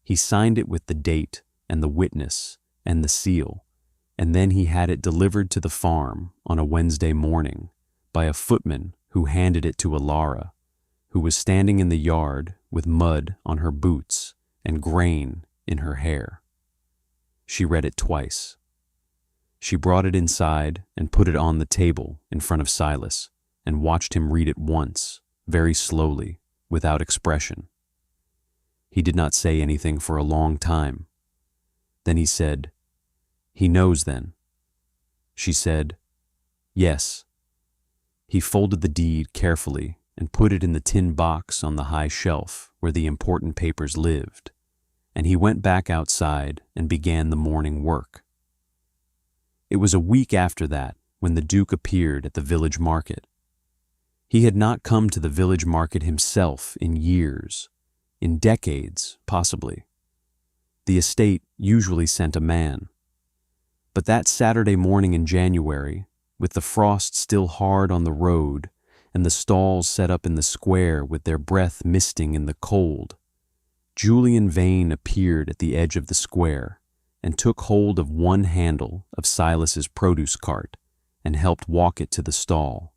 He signed it with the date and the witness and the seal, and then he had it delivered to the farm on a Wednesday morning by a footman who handed it to Elara, who was standing in the yard with mud on her boots and grain in her hair. She read it twice. She brought it inside and put it on the table in front of Silas and watched him read it once, very slowly, without expression. He did not say anything for a long time. Then he said, "He knows then." She said, "Yes." He folded the deed carefully and put it in the tin box on the high shelf where the important papers lived, and he went back outside and began the morning work. It was a week after that when the Duke appeared at the village market. He had not come to the village market himself in years, in decades, possibly. The estate usually sent a man. But that Saturday morning in January, with the frost still hard on the road and the stalls set up in the square with their breath misting in the cold, Julian Vane appeared at the edge of the square and took hold of one handle of Silas's produce cart and helped walk it to the stall.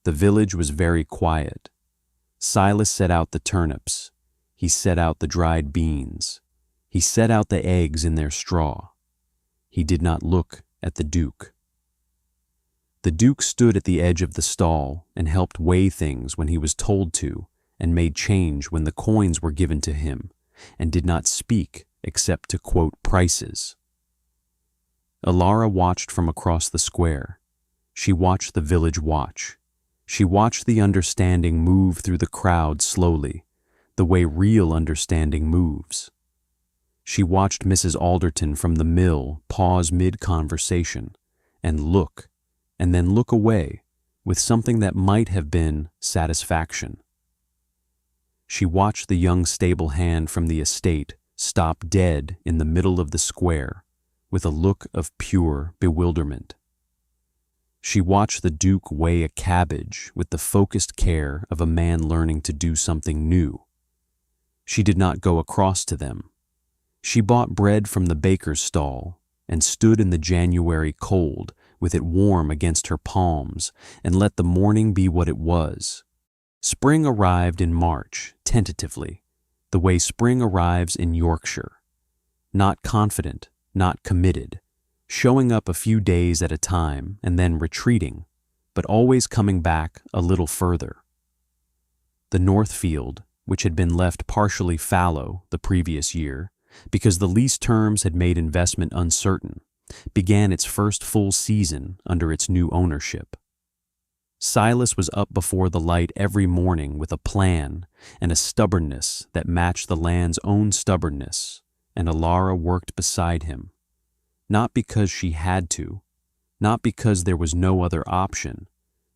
The village was very quiet. Silas set out the turnips. He set out the dried beans. He set out the eggs in their straw. He did not look at the Duke. The Duke stood at the edge of the stall and helped weigh things when he was told to, and made change when the coins were given to him, and did not speak except to quote prices. Elara watched from across the square. She watched the village watch. She watched the understanding move through the crowd slowly, the way real understanding moves. She watched Mrs. Alderton from the mill pause mid-conversation and then look away with something that might have been satisfaction. She watched the young stable hand from the estate stop dead in the middle of the square with a look of pure bewilderment. She watched the Duke weigh a cabbage with the focused care of a man learning to do something new. She did not go across to them. She bought bread from the baker's stall and stood in the January cold with it warm against her palms and let the morning be what it was. Spring arrived in March, tentatively, the way spring arrives in Yorkshire. Not confident, not committed, showing up a few days at a time and then retreating, but always coming back a little further. The North Field, which had been left partially fallow the previous year because the lease terms had made investment uncertain, began its first full season under its new ownership. Silas was up before the light every morning with a plan and a stubbornness that matched the land's own stubbornness, and Elara worked beside him. Not because she had to, not because there was no other option,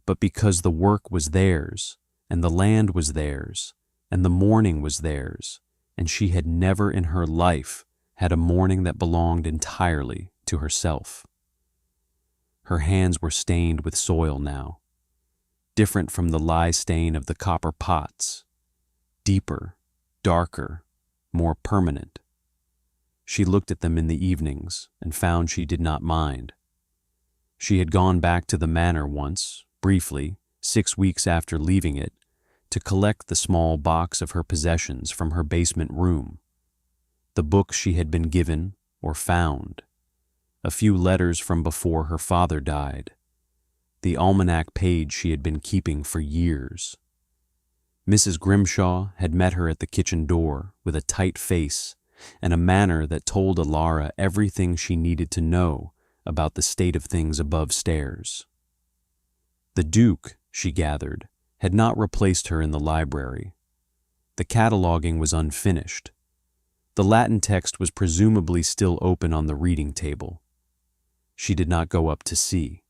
but because the work was theirs, and the land was theirs, and the morning was theirs, and she had never in her life had a morning that belonged entirely to herself. Her hands were stained with soil now, different from the lye stain of the copper pots, deeper, darker, more permanent. She looked at them in the evenings and found she did not mind. She had gone back to the manor once, briefly, 6 weeks after leaving it, to collect the small box of her possessions from her basement room. The books she had been given or found, a few letters from before her father died, the almanac page she had been keeping for years. Mrs. Grimshaw had met her at the kitchen door with a tight face and a manner that told Elara everything she needed to know about the state of things above stairs. The Duke she gathered, had not replaced her in the library. The cataloging was unfinished. The Latin text was presumably still open on the reading table. She did not go up to see.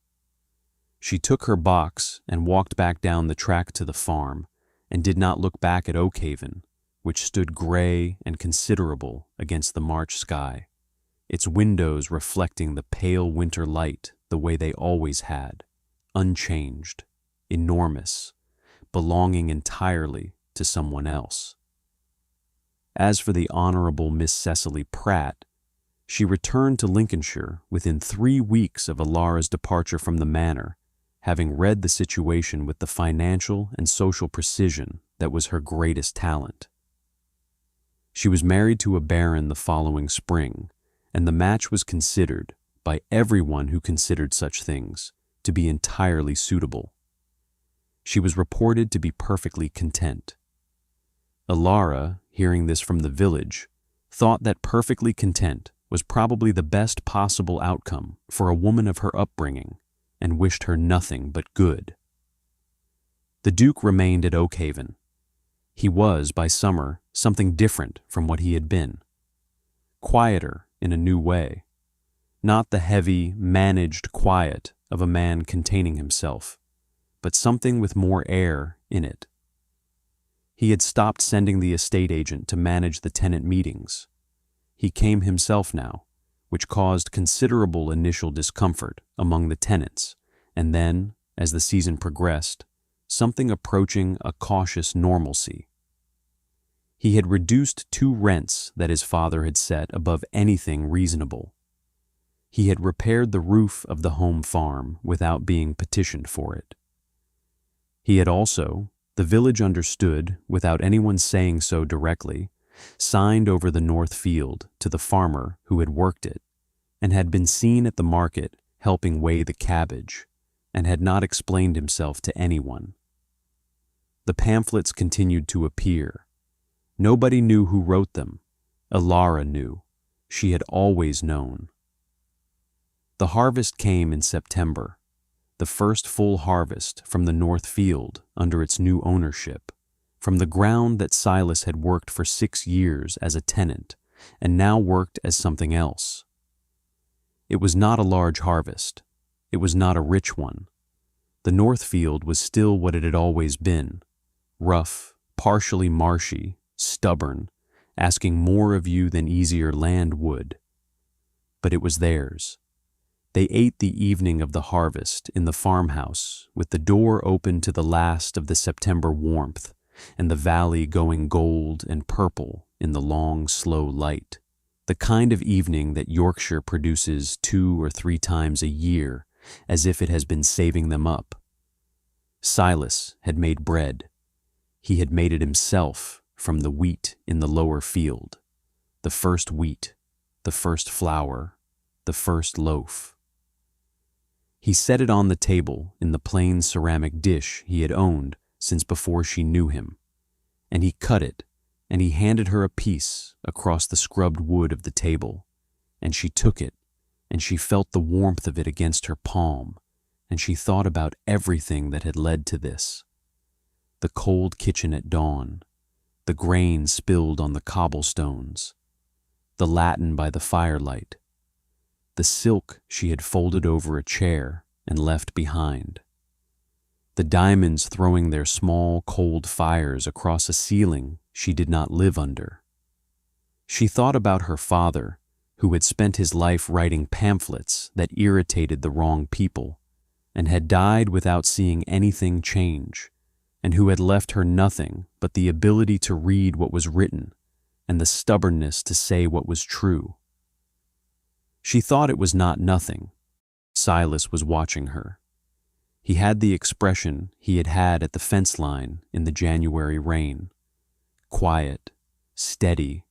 She took her box and walked back down the track to the farm, and did not look back at Oakhaven, which stood gray and considerable against the March sky, its windows reflecting the pale winter light the way they always had, unchanged, enormous, belonging entirely to someone else. As for the Honorable Miss Cecily Pratt, she returned to Lincolnshire within 3 weeks of Elara's departure from the manor, having read the situation with the financial and social precision that was her greatest talent. She was married to a baron the following spring, and the match was considered, by everyone who considered such things, to be entirely suitable. She was reported to be perfectly content. Elara, hearing this from the village, thought that perfectly content was probably the best possible outcome for a woman of her upbringing, and wished her nothing but good. The Duke remained at Oakhaven. He was, by summer, something different from what he had been. Quieter in a new way. Not the heavy, managed quiet of a man containing himself, but something with more air in it. He had stopped sending the estate agent to manage the tenant meetings. He came himself now, which caused considerable initial discomfort among the tenants, and then, as the season progressed, something approaching a cautious normalcy. He had reduced 2 rents that his father had set above anything reasonable. He had repaired the roof of the home farm without being petitioned for it. He had also, the village understood without anyone saying so directly, signed over the north field to the farmer who had worked it, and had been seen at the market helping weigh the cabbage, and had not explained himself to anyone. The pamphlets continued to appear. Nobody knew who wrote them. Elara knew. She had always known. The harvest came in September, the first full harvest from the north field under its new ownership, from the ground that Silas had worked for 6 years as a tenant and now worked as something else. It was not a large harvest. It was not a rich one. The north field was still what it had always been, rough, partially marshy, stubborn, asking more of you than easier land would. But it was theirs. They ate the evening of the harvest in the farmhouse with the door open to the last of the September warmth and the valley going gold and purple in the long, slow light, the kind of evening that Yorkshire produces 2 or 3 times a year as if it has been saving them up. Silas had made bread. He had made it himself from the wheat in the lower field, the first wheat, the first flour, the first loaf. He set it on the table in the plain ceramic dish he had owned since before she knew him, and he cut it, and he handed her a piece across the scrubbed wood of the table, and she took it, and she felt the warmth of it against her palm, and she thought about everything that had led to this. The cold kitchen at dawn, the grain spilled on the cobblestones, the Latin by the firelight, the silk she had folded over a chair and left behind, the diamonds throwing their small, cold fires across a ceiling she did not live under. She thought about her father, who had spent his life writing pamphlets that irritated the wrong people, and had died without seeing anything change, and who had left her nothing but the ability to read what was written and the stubbornness to say what was true. She thought it was not nothing. Silas was watching her. He had the expression he had had at the fence line in the January rain. Quiet, steady,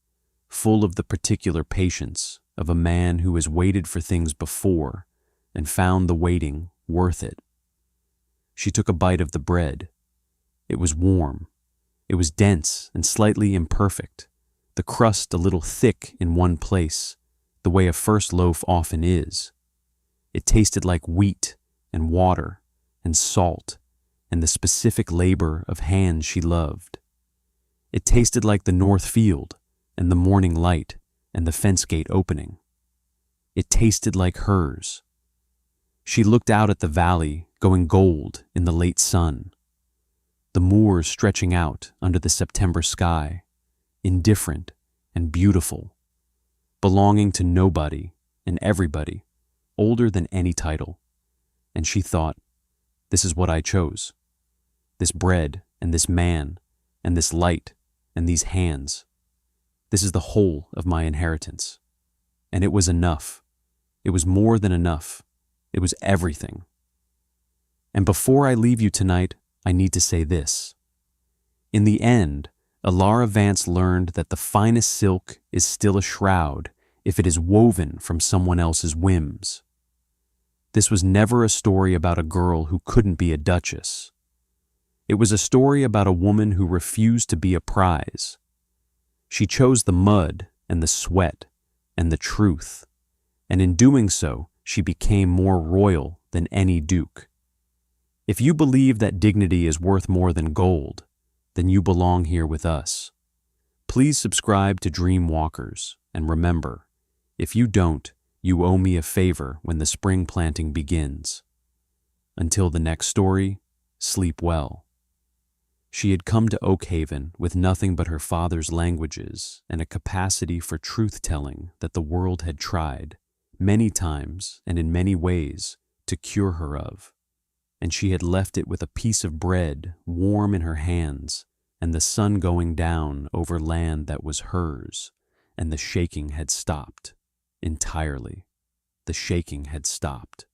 full of the particular patience of a man who has waited for things before and found the waiting worth it. She took a bite of the bread. It was warm. It was dense and slightly imperfect, the crust a little thick in one place, the way a first loaf often is. It tasted like wheat and water and salt and the specific labor of hands she loved. It tasted like the north field and the morning light and the fence gate opening. It tasted like hers. She looked out at the valley going gold in the late sun, the moors stretching out under the September sky, indifferent and beautiful, belonging to nobody and everybody, older than any title. And she thought, this is what I chose. This bread and this man and this light and these hands. This is the whole of my inheritance. And it was enough. It was more than enough. It was everything. And before I leave you tonight, I need to say this. In the end, Elara Vance learned that the finest silk is still a shroud if it is woven from someone else's whims. This was never a story about a girl who couldn't be a duchess. It was a story about a woman who refused to be a prize. She chose the mud and the sweat and the truth, and in doing so, she became more royal than any duke. If you believe that dignity is worth more than gold, then you belong here with us. Please subscribe to Dream Walkers, and remember, if you don't, you owe me a favor when the spring planting begins. Until the next story, sleep well. She had come to Oakhaven with nothing but her father's languages and a capacity for truth-telling that the world had tried, many times and in many ways, to cure her of. And she had left it with a piece of bread warm in her hands and the sun going down over land that was hers, and the shaking had stopped. Entirely. The shaking had stopped.